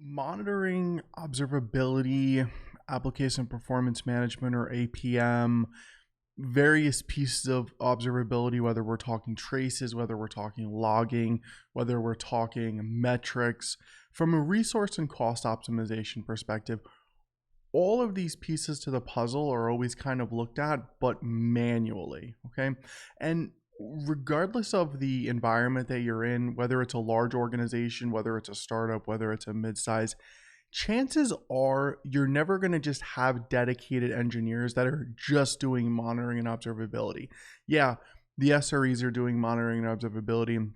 Monitoring observability, application performance management or APM, various pieces of observability, whether we're talking traces, whether we're talking logging, whether we're talking metrics, from a resource and cost optimization perspective, all of these pieces to the puzzle are always kind of looked at, but manually, okay? And regardless of the environment that you're in, whether it's a large organization, whether it's a startup, whether it's a mid-size, chances are you're never going to just have dedicated engineers that are just doing monitoring and observability. Yeah, the SREs are doing monitoring and observability,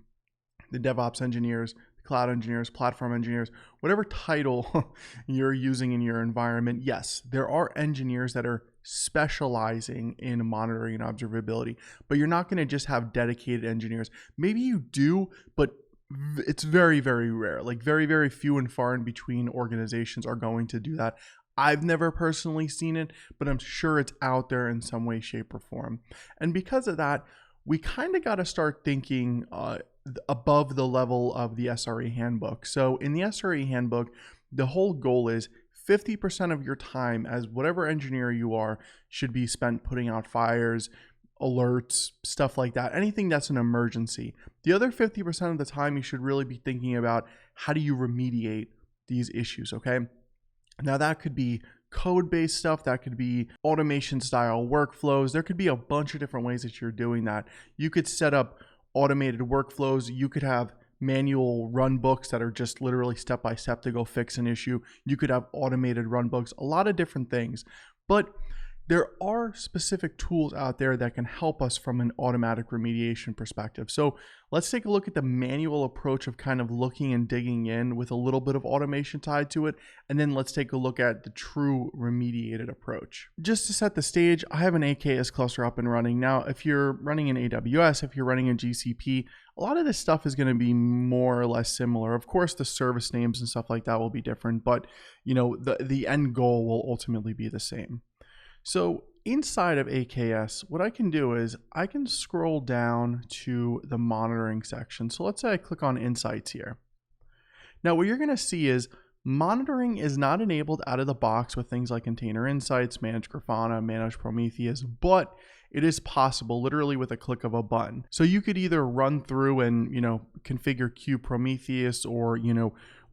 the DevOps engineers, the cloud engineers, platform engineers, whatever title you're using in your environment. Yes, there are engineers that are specializing in monitoring and observability, but you're not going to just have dedicated engineers. Maybe you do, but it's very, very rare. Like very, very few and far in between organizations are going to do that. I've never personally seen it, but I'm sure it's out there in some way, shape, or form. And because of that, we kind of got to start thinking above the level of the SRE handbook. So in the SRE handbook, the whole goal is 50% of your time as whatever engineer you are should be spent putting out fires, alerts, stuff like that, anything that's an emergency. The other 50% of the time you should really be thinking about how do you remediate these issues, okay? Now that could be code-based stuff, that could be automation style workflows. There could be a bunch of different ways that you're doing that. You could set up automated workflows. You could have manual run books that are just literally step-by-step to go fix an issue. You could have automated run books, a lot of different things. But there are specific tools out there that can help us from an automatic remediation perspective. So let's take a look at the manual approach of kind of looking and digging in with a little bit of automation tied to it. And then let's take a look at the true remediated approach. Just to set the stage, I have an AKS cluster up and running. Now, if you're running in AWS, if you're running in GCP, a lot of this stuff is going to be more or less similar. Of course, the service names and stuff like that will be different, but you know, the end goal will ultimately be the same. So inside of AKS, what I can do is I can scroll down to the monitoring section. So let's say I click on Insights here. Now what you're going to see is monitoring is not enabled out of the box with things like Container Insights, Manage Grafana, Manage Prometheus, but it is possible literally with a click of a button. So you could either run through and, configure Prometheus or,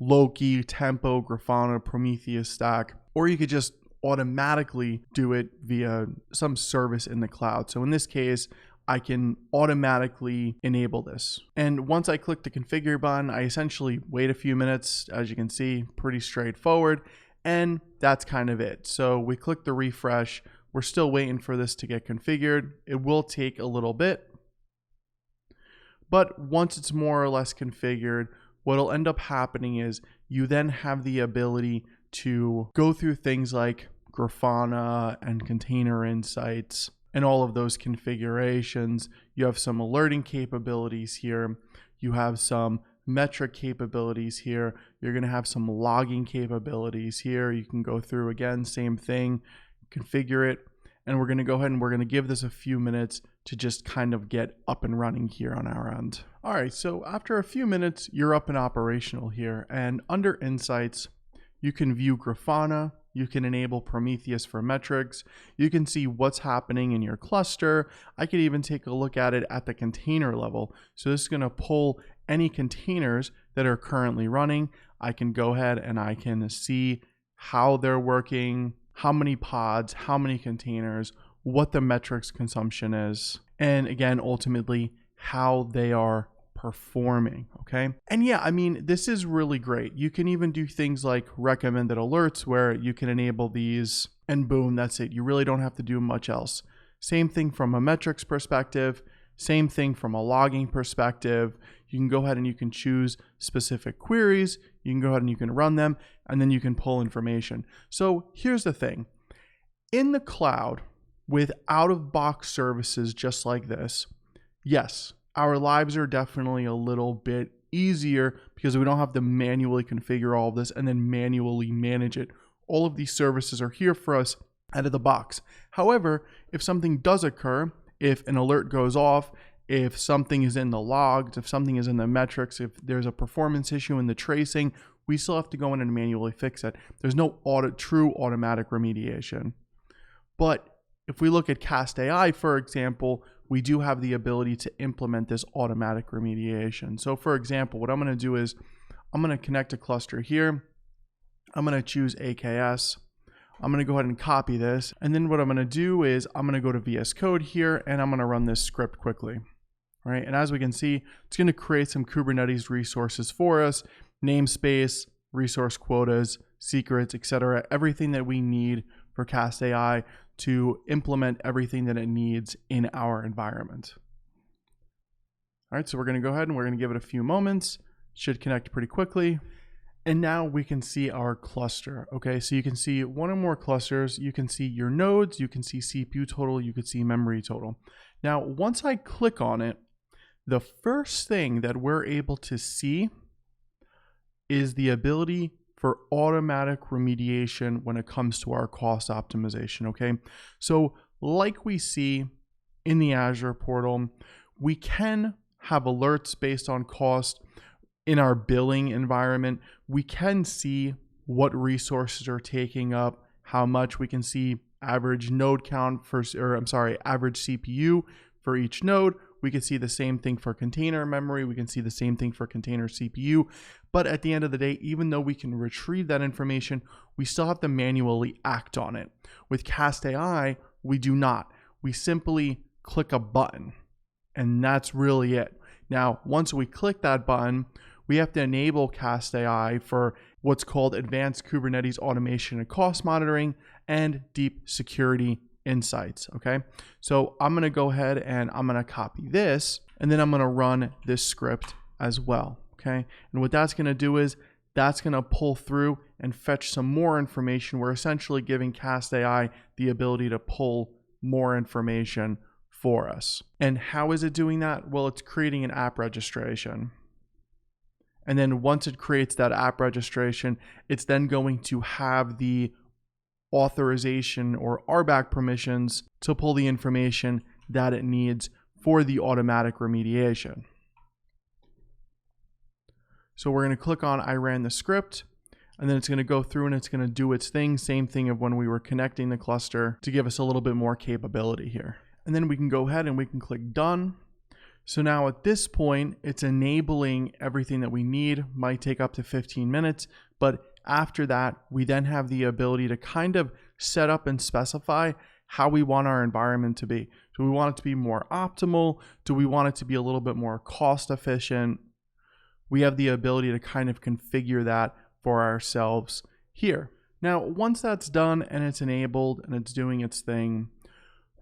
Loki, Tempo, Grafana, Prometheus stack, or you could just automatically do it via some service in the cloud. So in this case, I can automatically enable this. And once I click the configure button, I essentially wait a few minutes. As you can see, pretty straightforward. And that's kind of it. So we click the refresh. We're still waiting for this to get configured. It will take a little bit. But once it's more or less configured, what'll end up happening is you then have the ability to go through things like Grafana and Container Insights and all of those configurations. You have some alerting capabilities here. You have some metric capabilities here. You're going to have some logging capabilities here. You can go through again, same thing, configure it. And we're going to go ahead and we're going to give this a few minutes to just kind of get up and running here on our end. All right, so after a few minutes, you're up and operational here. And under Insights, you can view Grafana, you can enable Prometheus for metrics, you can see what's happening in your cluster. I could even take a look at it at the container level. So this is going to pull any containers that are currently running. I can go ahead and I can see how they're working, how many pods, how many containers, what the metrics consumption is, and again, ultimately, how they are performing, okay? And yeah, I mean, this is really great. You can even do things like recommended alerts where you can enable these and boom, that's it. You really don't have to do much else. Same thing from a metrics perspective, same thing from a logging perspective. You can go ahead and you can choose specific queries. You can go ahead and you can run them and then you can pull information. So here's the thing. In the cloud with out-of-box services just like this, yes, our lives are definitely a little bit easier because we don't have to manually configure all of this and then manually manage it. All of these services are here for us out of the box. However, if something does occur, if an alert goes off, if something is in the logs, if something is in the metrics, if there's a performance issue in the tracing, we still have to go in and manually fix it. There's no true automatic remediation. But if we look at Cast AI, for example, we do have the ability to implement this automatic remediation. So for example, what I'm going to do is I'm going to connect a cluster here. I'm going to choose AKS. I'm going to go ahead and copy this. And then what I'm going to do is I'm going to go to VS Code here and I'm going to run this script quickly. All right. And as we can see, it's going to create some Kubernetes resources for us, namespace, resource quotas, secrets, etc. Everything that we need for Cast AI to implement everything that it needs in our environment. All right, so we're going to go ahead and we're going to give it a few moments. Should connect pretty quickly. And now we can see our cluster. Okay, so you can see one or more clusters. You can see your nodes. You can see CPU total. You can see memory total. Now, once I click on it, the first thing that we're able to see is the ability for automatic remediation when it comes to our cost optimization, okay? So like we see in the Azure portal, we can have alerts based on cost. In our billing environment, we can see what resources are taking up, how much. We can see average node count average CPU for each node. We can see the same thing for container memory. We can see the same thing for container CPU. But at the end of the day, even though we can retrieve that information, we still have to manually act on it. With Cast AI, we do not. We simply click a button, and that's really it. Now, once we click that button, we have to enable Cast AI for what's called advanced Kubernetes automation and cost monitoring and deep security insights. Okay, so I'm going to go ahead and I'm going to copy this, and then I'm going to run this script as well. Okay, and what that's going to do is that's going to pull through and fetch some more information. We're essentially giving Cast AI the ability to pull more information for us. And how is it doing that? Well, it's creating an app registration. And then once it creates that app registration, it's then going to have the authorization or RBAC permissions to pull the information that it needs for the automatic remediation. So we're going to click on I ran the script, and then it's going to go through and it's going to do its thing. Same thing of when we were connecting the cluster to give us a little bit more capability here. And then we can go ahead and we can click done. So now at this point, it's enabling everything that we need. Might take up to 15 minutes, but after that, we then have the ability to kind of set up and specify how we want our environment to be. Do we want it to be more optimal? Do we want it to be a little bit more cost efficient? We have the ability to kind of configure that for ourselves here. Now, once that's done and it's enabled and it's doing its thing,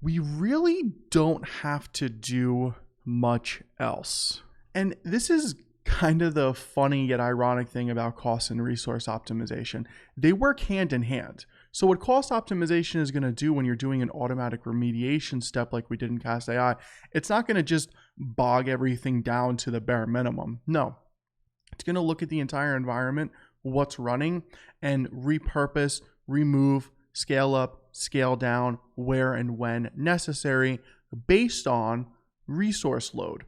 we really don't have to do much else. And this is kind of the funny yet ironic thing about cost and resource optimization. They work hand in hand. So what cost optimization is going to do when you're doing an automatic remediation step like we did in Cast AI, it's not going to just bog everything down to the bare minimum. No, it's going to look at the entire environment, what's running, and repurpose, remove, scale up, scale down, where and when necessary based on resource load.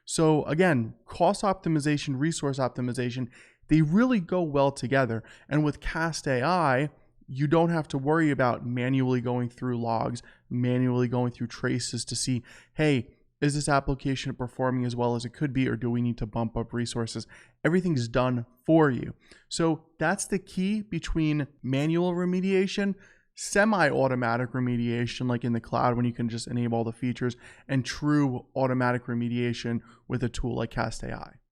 So again, cost optimization, resource optimization, they really go well together. And with Cast AI, you don't have to worry about manually going through logs, manually going through traces to see, hey, is this application performing as well as it could be, or do we need to bump up resources? Everything's done for you. So that's the key between manual remediation, semi-automatic remediation, like in the cloud when you can just enable all the features, and true automatic remediation with a tool like Cast AI.